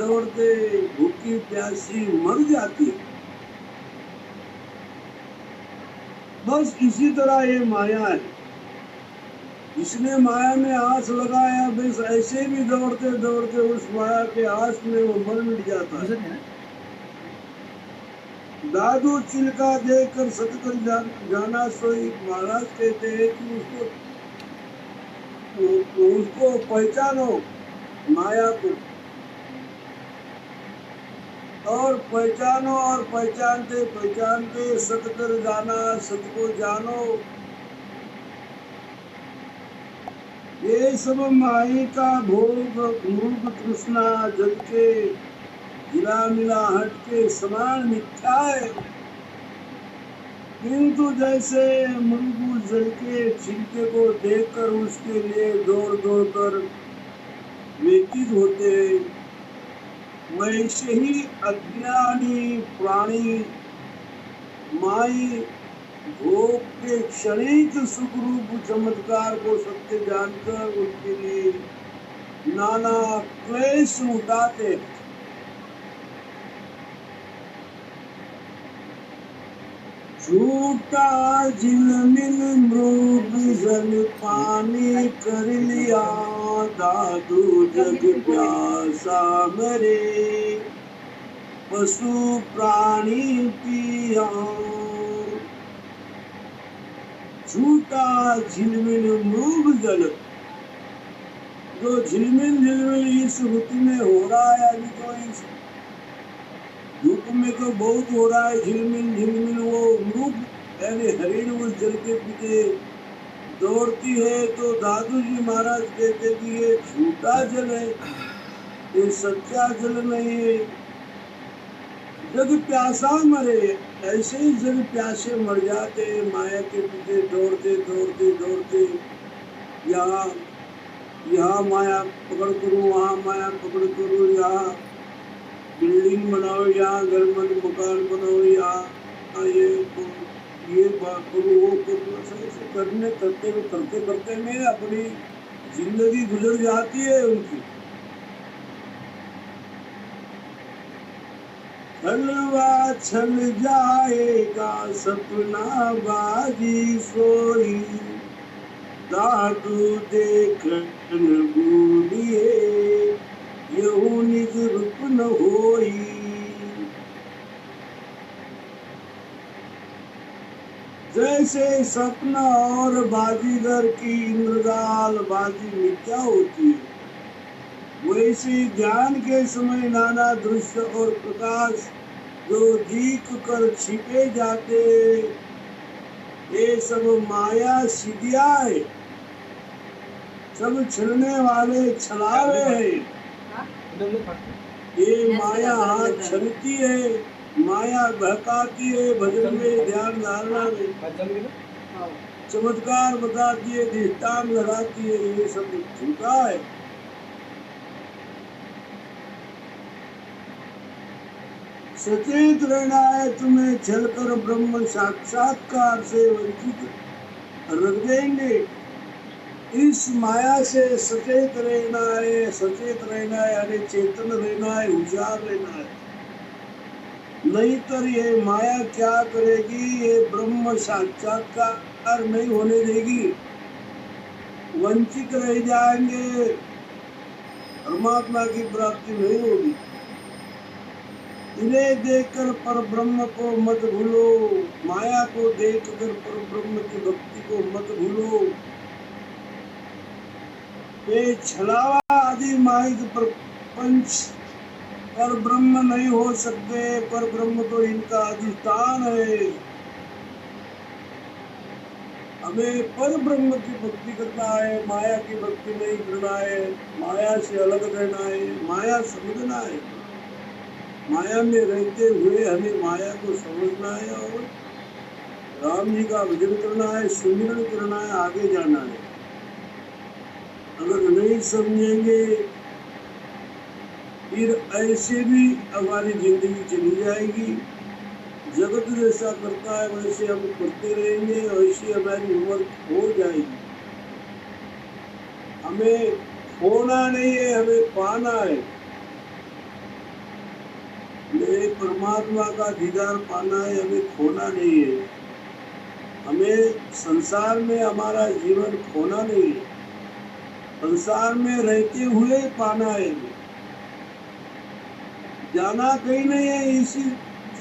दौड़ते भूखी प्यासी मर जाती है। बस इसी तरह ये माया है। जिसने माया में आस लगाया बस ऐसे भी दौड़ते दौड़ते उस माया के आस में वो मर मिट जाता है। दादू चिल्का देकर सतकर जाना सोई। महाराज कहते हैं कि उसको पहचानो माया को, और पहचानो और पहचानते पहचानते सतकर जाना, सत को जानो। ये सब माई का भोग मूर्ख तृष्णा जग के गिरा मिला हट के समान मिथ्या है। किंतु जैसे मुर्गू जल के छिलके को देखकर उसके लिए दौड़ दौड़ कर व्यतीत होते, वैसे ही अज्ञानी प्राणी माई भोग के क्षणिक सुख रूप चमत्कार को सत्य जानकर उनके लिए नाना क्लेश उठाते। झूठा झिलमिल मृग जल पानी कर लिया, दादू जग प्यासा मरे पशु प्राणी पिया। झूठा झिलमिल मृग जल, जो झिलमिल झिलमिल इस ऋतु में हो रहा है, अभी तो इस धूप में तो बहुत हो रहा है झिलमिल झिलमिल। वो मृग यानी हरिण उस जल के पीछे दौड़ती है। तो दादू जी महाराज कहते कि ये झूठा जल है, ये सच्चा जल नहीं है। जग प्यासा मरे, ऐसे ही जग प्यासे मर जाते माया के पीछे दौड़ते दौड़ते दौड़ते। यहाँ माया पकड़ करूँ, वहाँ माया पकड़ करूँ, यहाँ बिल्डिंग बनाओ, यहाँ घर में मकान बनाओ, यहाँ ये बात करो, वो करो। ऐसे करने करते करते में अपनी जिंदगी गुजर जाती है उनकी। छलवा छल जाएगा सपना बाजी सोई, दादू देखन भूलिए यहू निज रूप न होई। जैसे सपना और बाजीगर की इंद्रजाल बाजी मिथ्या होती है, वैसे ज्ञान के समय नाना दृश्य और प्रकाश जो दीख कर छिपे जाते, ये सब माया सिद्धिया है, सब छलने वाले छलावे हैं। ये माया हाथ छलती है, माया बहकाती है, भजन में ध्यान धारणा में चमत्कार बताती है, दृष्टांत लगाती है। ये सब झूठा है। सचेत रहना है, तुम्हें छलकर ब्रह्म साक्षात्कार से वंचित रख देंगे। इस माया से सचेत रहना है, सचेत रहना है यानी चेतन रहना है, होशियार रहना है। नहीं तो ये माया क्या करेगी, ये ब्रह्म साक्षात्कार नहीं होने देगी, वंचित रह जाएंगे, परमात्मा की प्राप्ति नहीं होगी। इन्हें देखकर पर ब्रह्म को मत भूलो, माया को देखकर पर ब्रह्म की भक्ति को मत भूलो। ये छलावा आदि माहिक प्रपंच पर ब्रह्म नहीं हो सकते, पर ब्रह्म तो इनका अधिष्ठान है। हमें पर ब्रह्म की भक्ति करना है, माया की भक्ति नहीं करना है, माया से अलग रहना है, माया समझना है। माया में रहते हुए हमें माया को समझना है और राम जी का भजन करना है, सुमिरन करना है, आगे जाना है। अगर नहीं समझेंगे फिर ऐसे भी हमारी जिंदगी चली जाएगी। जगत जैसा करता है वैसे हम करते रहेंगे, वैसे हमारी उम्र हो जाएगी। हमें खोना नहीं है, हमें पाना है। ये परमात्मा का दीदार पाना है, हमें खोना नहीं है। हमें संसार में हमारा जीवन खोना नहीं है, संसार में रहते हुए पाना है। जाना कहीं नहीं है, इसी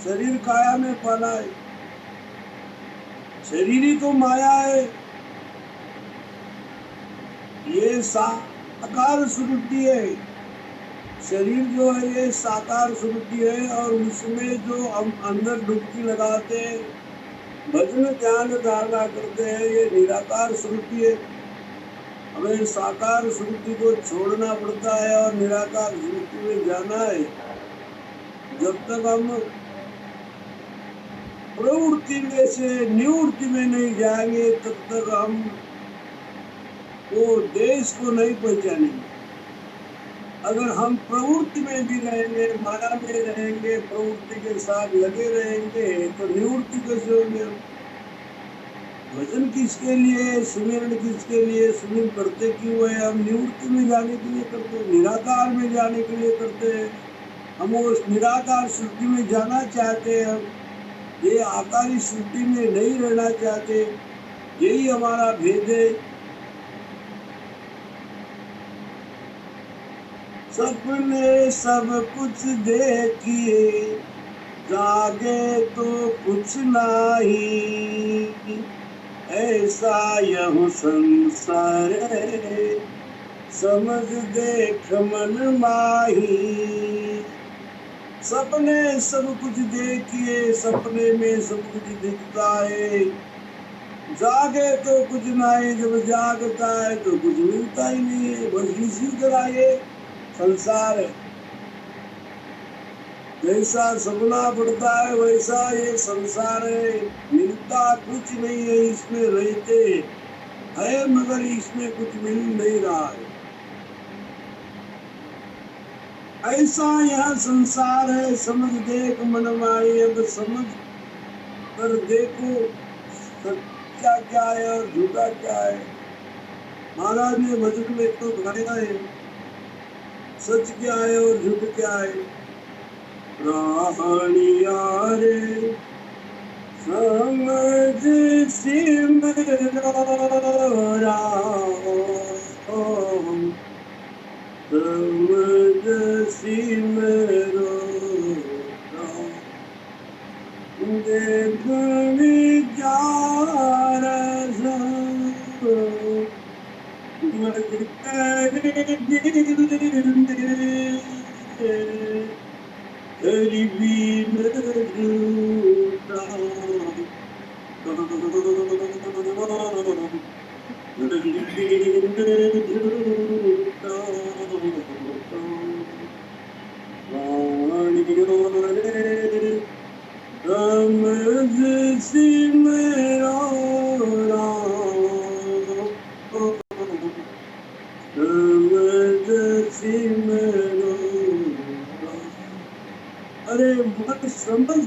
शरीर काया में पाना है। शरीर ही तो माया है, ये साकार सुरुद्धि है। शरीर जो है ये साकार सुरुद्धि है, और उसमें जो हम अंदर डुबकी लगाते हैं, भजन ध्यान धारणा करते हैं, ये निराकार सुरुद्धि है। हमें साकार सुरुद्धि को छोड़ना पड़ता है और निराकार सुरुद्धि में जाना है। जब तक हम प्रवृत्ति में से निवृत्ति में नहीं जाएंगे, तब तक हम वो देश को नहीं पहचानेंगे। अगर हम प्रवृत्ति में भी रहेंगे, माया में रहेंगे, प्रवृत्ति के साथ लगे रहेंगे, तो निवृत्ति कैसे होंगे? भजन किसके लिए, सुमिरन किसके लिए? सुमिरन करते क्यों है? हम निवृत्ति में जाने के लिए करते हैं, निराकार में जाने के लिए करते हैं। हम उस निराकार सृष्टि में जाना चाहते हैं, ये आकारी सृष्टि में नहीं रहना चाहते। यही हमारा भेद है। सपने सब कुछ देखिए, जागे तो कुछ नहीं, ऐसा यह संसार है, समझ देख मन माही। सपने सब कुछ देखिए, सपने में सब कुछ दिखता है, जागे तो कुछ नहीं, जब जागता है तो कुछ मिलता ही नहीं है। बस इसी तरह ये संसार है, जैसा सपना पड़ता है वैसा ये संसार है। मिलता कुछ नहीं है, इसमें रहते है मगर इसमें कुछ मिल नहीं रहा है। ऐसा यह संसार है, समझ देख मन माही। अब समझ कर देखो सच्चा क्या है और झूठा क्या है। महाराज ने भजन में तो गाया है, सच क्या है और झूठ क्या है। रानिया रे समझ सिमरो राम, समझ सिमरो राम, देख विचार अरे मन समझ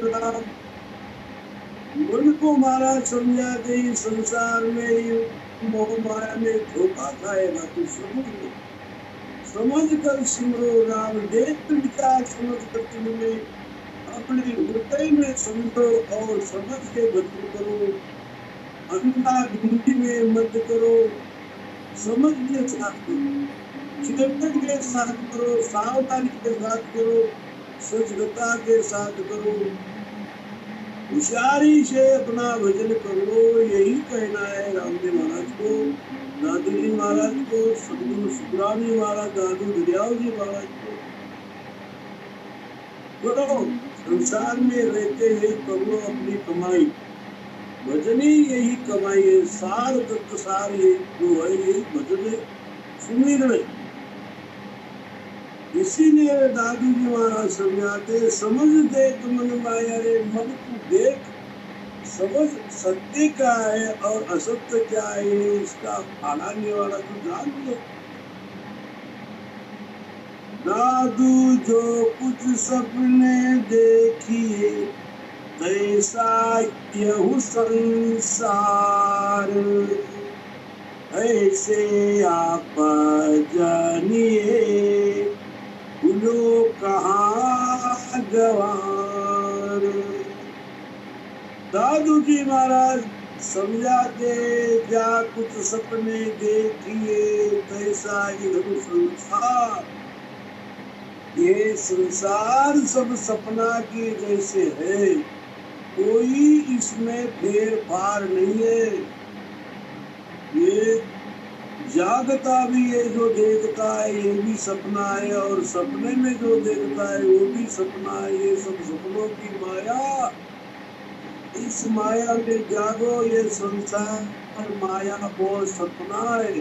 राम। मन को महाराज समझा दे, संसार में मोह माया में धोखा खाएगा तो समझ कर सिमरो राम। देख विचार समझ कर तुमने अपने हृदय में समझो और समझ के भजन करो। अंधा ढूंढी में मत करो, समझ के साथ करो, चिंतन के साथ करो, सावधानी के साथ करो, सजगता के साथ करो, होशियारी से अपना भजन करो। यही कहना है रामदेव महाराज को, दादू जी महाराज को, सदगुरु सुखराम जी महाराज, दादू दरियाव जी महाराज को। करो, संसार में रहते हुए करो अपनी कमाई। भजन ही यही कमाई है, सार तत्व सार ये जो है यही भजन है, सुमिरन है। इसीलिए दादू जी महाराज समझाते, समझ देख मन माया रे। मन को देख, समझ सत्य क्या है और असत्य क्या है, इसका फैलाने वाला तो जान लो। दादू जो कुछ सपने देखिए, ऐसा यह संसार, ऐसे आप जानिए, गवार। दादू जी महाराज समझाते, क्या कुछ सपने देखिए कैसा इधर संसार। ये संसार सब सपना के जैसे है, कोई इसमें फेर फार नहीं है। ये जागता भी है, जो देखता है ये भी सपना है, और सपने में जो देखता है वो भी सपना है। ये सब सपनों की माया, इस माया में जागो। ये संसार माया वो सपना है।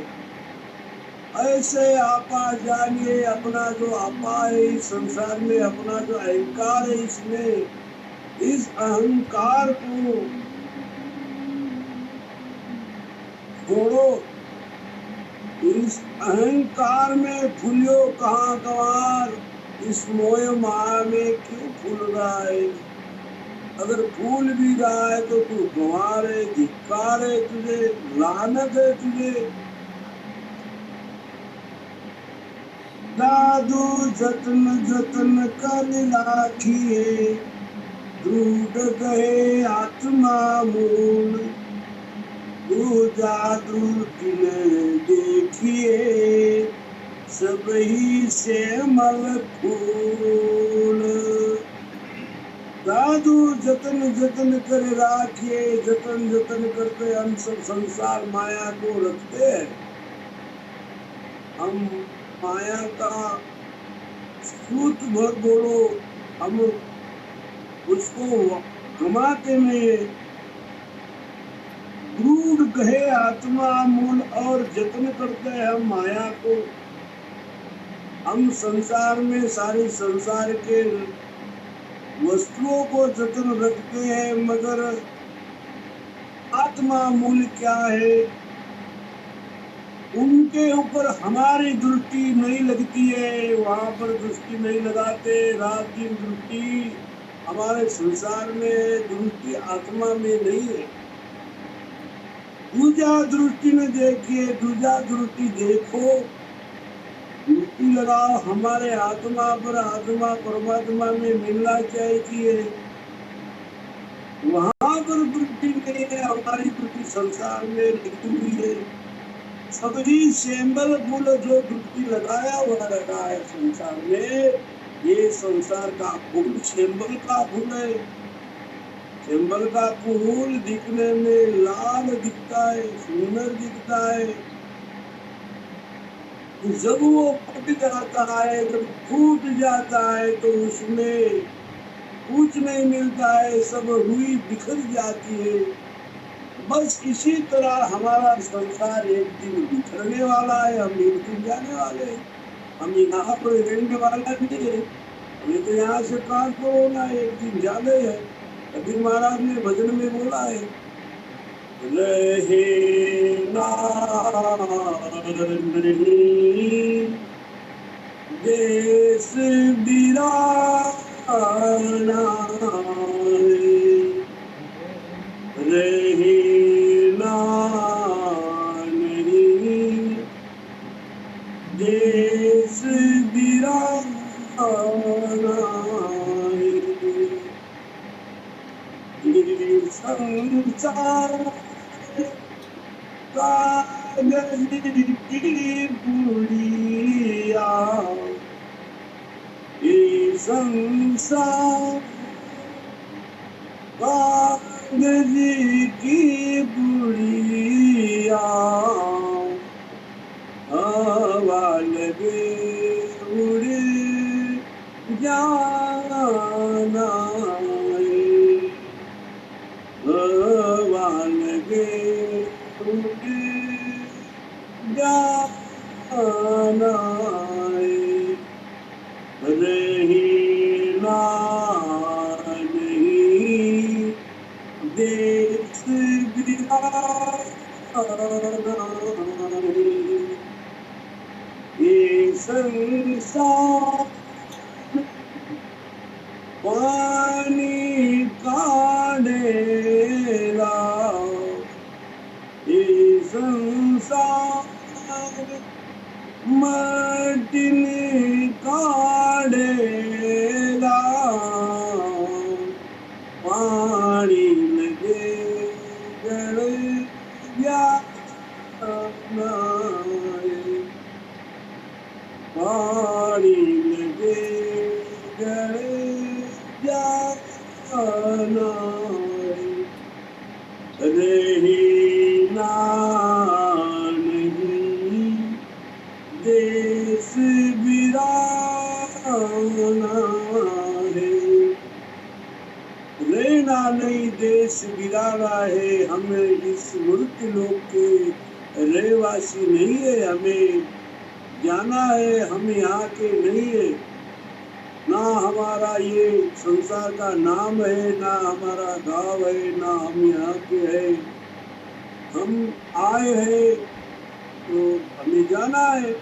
ऐसे आपा जानिए, अपना जो आपा है इस संसार में, अपना जो अहंकार है इसमें, इस अहंकार को छोड़ो। इस अहंकार में फूलियो कहाँ गंवार, इस मोह माया में क्यों फूल रहा है। अगर फूल भी रहा है तो तू गंवार है, धिक्कार है तुझे, लानत है तुझे। दादू जतन जतन कर राखिए, दूध गए आत्मा मूल। दूजा दूतिन देखिए, सब ही श्यामल फूल। दादू जतन जतन कर राखिए, जतन जतन करते हम सब संसार माया को रखते हैं। हम माया का सूत भर बोलो, हम उसको गमाते नहीं। क्रूर कहे आत्मा मूल, और जतन करते हैं हम माया को। हम संसार में सारे संसार के वस्तुओं को जतन रखते हैं, मगर आत्मा मूल क्या है उनके ऊपर हमारी दृष्टि नहीं लगती है। वहां पर दृष्टि नहीं लगाते। रात दिन दृष्टि हमारे संसार में, दृष्टि आत्मा में नहीं है। दूजा दृष्टि में देखिए, दूजा दृष्टि देखो, दृष्टि लगाओ हमारे आत्मा पर। आत्मा परमात्मा में मिलना चाहिए, वहां पर दृष्टि नहीं है। हमारी दृष्टि संसार में लगी हुई है। सभी श्यामल फूल जो दृष्टि लगाया हुआ लगा है संसार में, ये संसार का फूल श्यामल का फूल है। श्यामल का फूल दिखने में लाल दिखता है, सुंदर दिखता है। जब वो फट जाता है, जब फूट जाता है, तो उसमें कुछ नहीं मिलता है, सब रुई बिखर जाती है। बस इसी तरह हमारा संसार एक दिन बिखरने वाला है। हम एक दिन जाने वाले हैं। हम यहाँ पर रहने वाला नहीं है, हमें तो यहाँ से ट्रांसफर होना है, एक दिन जाने है। कबीर महाराज ने भजन में बोला है, रहे ना नहीं देश बिराना, रहे ना नहीं देश बिराना। संसार कागज की पुड़िया, ये संसार कागज की पुड़िया। हवा लगे उड़ जाना, हवा लगे उड़ जाना, रही ना नहीं देश बिराना। ये संसार पानी का ढेला, ये संसार मटिन का ढेला। पानी लगे गए जाना रही ना नहीं देश वीराना है। रहना नहीं देश वीराना है। हमें इस मृत्यु लोक के रहवासी नहीं है, हमें जाना है, हम यहाँ के नहीं है। ना हमारा ये संसार का नाम है, ना हमारा गांव है, ना हम यहाँ के है। हम आए हैं तो हमें जाना है।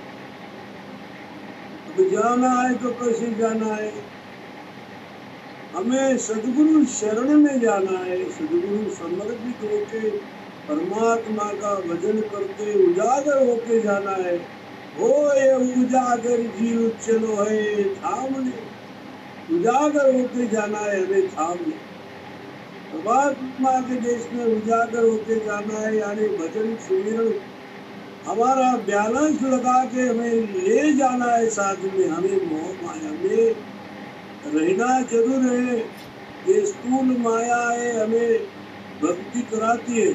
अब जाना है तो कैसे जाना है? हमें सदगुरु शरण में जाना है। सदगुरु समर्पित होके परमात्मा का भजन करते उजागर होके जाना है। हो ये उजागर जीव चलो है थामने, उजागर होके जाना है हमें थामने। परमात्मा के देश में उजागर होके जाना है, यानी भजन सुमिरन हमारा बैलेंस लगा के हमें ले जाना है साथ में। हमें मोह माया में रहना जरूर है। ये स्थूल माया है, हमें भक्ति कराती है।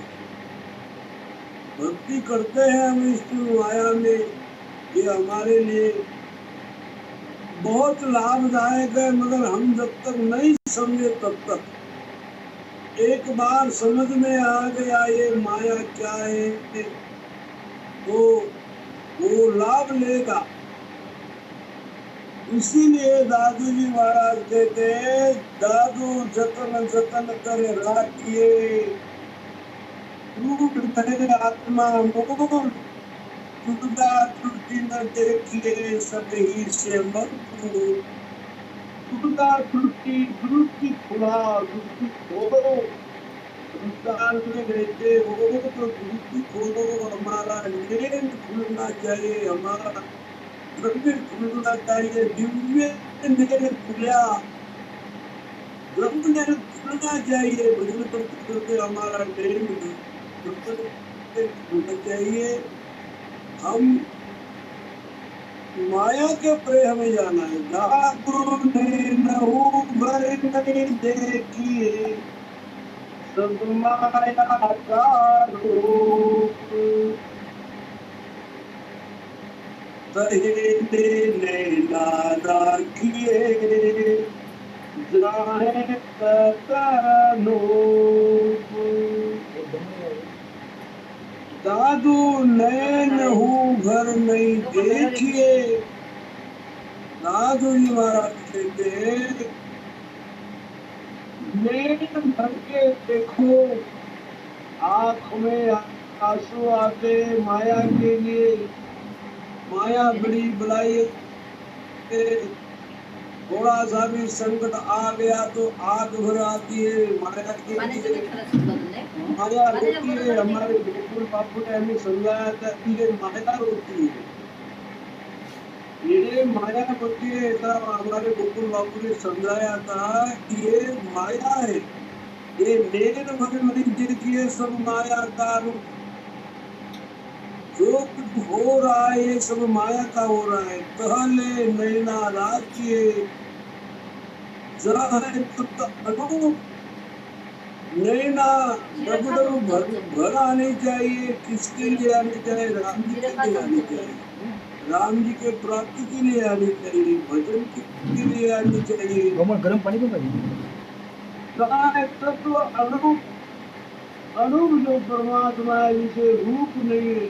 भक्ति करते हैं हम स्थूल माया में, ये हमारे लिए बहुत लाभदायक है। मगर हम जब तक नहीं समझे तब तक, एक बार समझ में आ गया ये माया क्या है तो वो लाभ लेगा। इसीलिए दादू जी महाराज कहते हैं, दादू जतन जतन कर राखिए, टूट गए आत्मा मोल, टूटा टूटी न देखिए सभी से मत। टूटा टूटी टूटी खुला टूटी खोलो, संसार में रहते हो तो टूटी खोलो। हमारा नेम खुलना चाहिए, हमारा द्रव्य खुलना चाहिए। दिव्य नेम खुला, द्रव्य खुलना चाहिए। भजन करते हमारा नेम खुलना चाहिए। हम माया के प्रेम में जाना है। दादू ने नहु भर नहीं देखिए सब माया का रूप, सहेले नैना राखिए जाए तनूप। दादू नैन हूँ घर नहीं देखिए, दादू जी महाराज कहते नैन भर के देखो, आँख में आंसू आते माया के लिए। माया बड़ी बुलाई, थोड़ा सा भी संकट आ गया तो आग भर आती है माया के लिए। माया रोती है। हमारे गोकुल बापू ने हमें समझाया था कि ये माया रोती है, ये माया रोती है। ऐसा हमारे गोकुल बापू ने समझाया था कि ये माया है, ये नैन भर नहीं देखिए सब माया का रूप। जो कुछ हो रहा है ये सब माया का हो रहा है। कहले नैना राखिए अनूप, नैना डबडब भर आनी चाहिए। किसके लिए आनी चाहिए? राम जी के लिए आनी चाहिए, राम जी के प्राप्ति के लिए आनी चाहिए, भजन के लिए आनी चाहिए। गर्म पानी तो तत्व अनूप, अनूप जो परमात्मा है जिसे रूप नहीं है,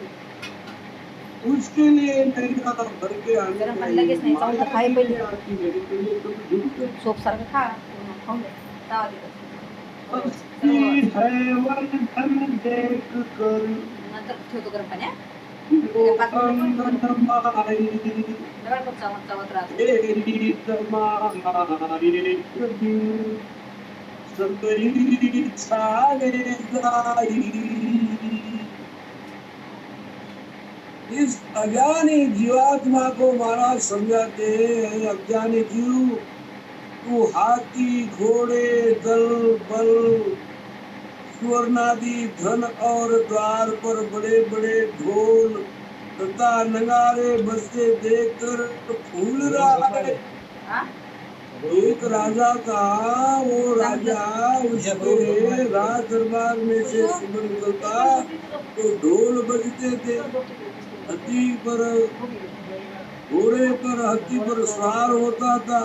उसके लिए नैना भर के आनी चाहिए। सोप सारखं खा खाऊन दे भक्ति है वर्धन देख कर नंतर ठेवतो गरम पाण्यात अंगनमाई चावत राहतो। तेरी तमाई कभी सबरी छाले जाई। इस अज्ञानी जीवात्मा को महाराज समझाते हैं, अज्ञानी जीव तू हाथी घोड़े दल बल स्वर्णादि धन और द्वार पर बड़े बड़े ढोल तथा नगारे बजते देखकर फूल रहा है। हाँ? एक राजा था, वो राजा उसके राज दरबार में से सुबह निकलता तो ढोल बजते थे। हाथी पर घोड़े पर हाथी पर सवार होता था।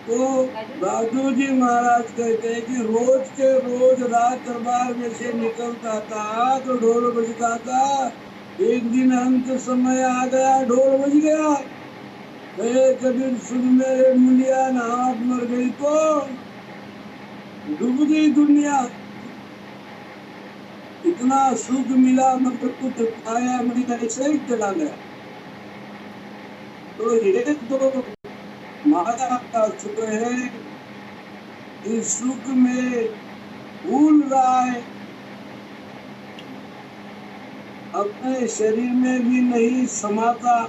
तो दादू जी महाराज कहते हैं कि रोज के रोज राज दरबार में से निकलता था तो ढोल बजता था। एक दिन अंत समय आ गया, ढोल बज गया। कबीर सुन मेरे मुंडिया हाथ मर गई तो डूब गई दुनिया। इतना सुख मिला मगर कुछ पाया नहीं, ऐसे ही चला गया। तो ये तो माया का सुख है, इस सुख में भूल रहा है, अपने शरीर में भी नहीं समाता,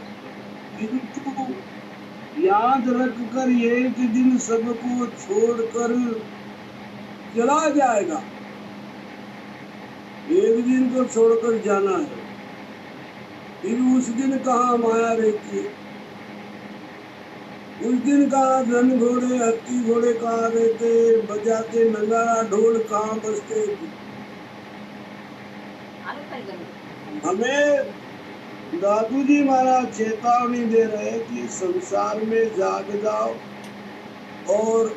किंतु याद रखकर एक दिन सबको छोड़कर चला जाएगा। एक दिन को छोड़कर जाना है, फिर उस दिन कहाँ माया रहती है, उस दिन कहाँ धन घोड़े हाथी घोड़े कहाँ रहते, बजाते नगारा ढोल कहाँ बजते। हमें दादू जी महाराज चेतावनी दे रहे हैं कि संसार में जाग जाओ और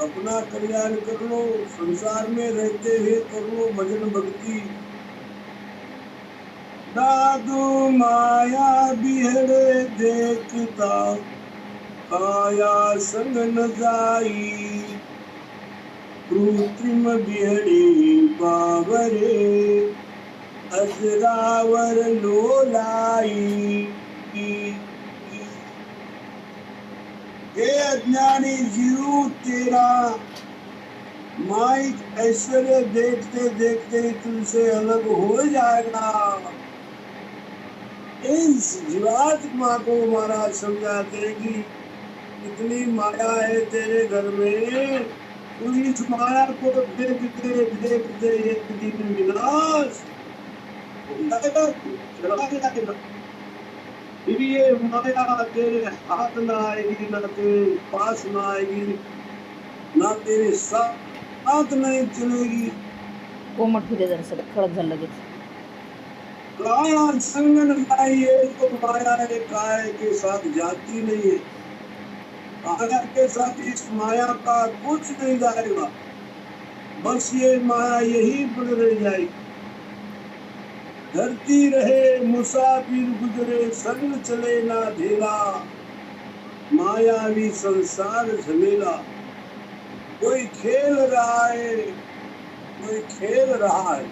अपना कल्याण कर लो, संसार में रहते हुए कर लो भजन भक्ति। दादू माया बिहड़े देखता काया संग न जाई, कृत्रिम बिहड़ी बावरे अजरावर लोलाई। हे अज्ञानी जीव, तेरा माइक ऐश्वर्य देखते देखते तुमसे अलग हो जाएगा। इस जीवात्मा को महाराज समझाते हैं कि इतनी माया है तेरे घर में, तू इस माया को देखते देखते एक दिन विनाश जाएगा। फिर ये माया तेरे हाथ ना आएगी, ना तेरे पास ना आएगी, ना तेरे साथ नहीं चलेगी। कोमट होते जरा सर खड़क झालं लगेच। काया संग न जाई, तो माया है काय के साथ जाती नहीं है। काया के साथ इस माया का कुछ नहीं जाएगा, बस ये माया यही पड़ रह जाएगी। धरती रहे मुसाफिर गुजरे, संग चले ना ढेला, मायावी संसार झमेला। कोई खेल रहा है, कोई खेल रहा है।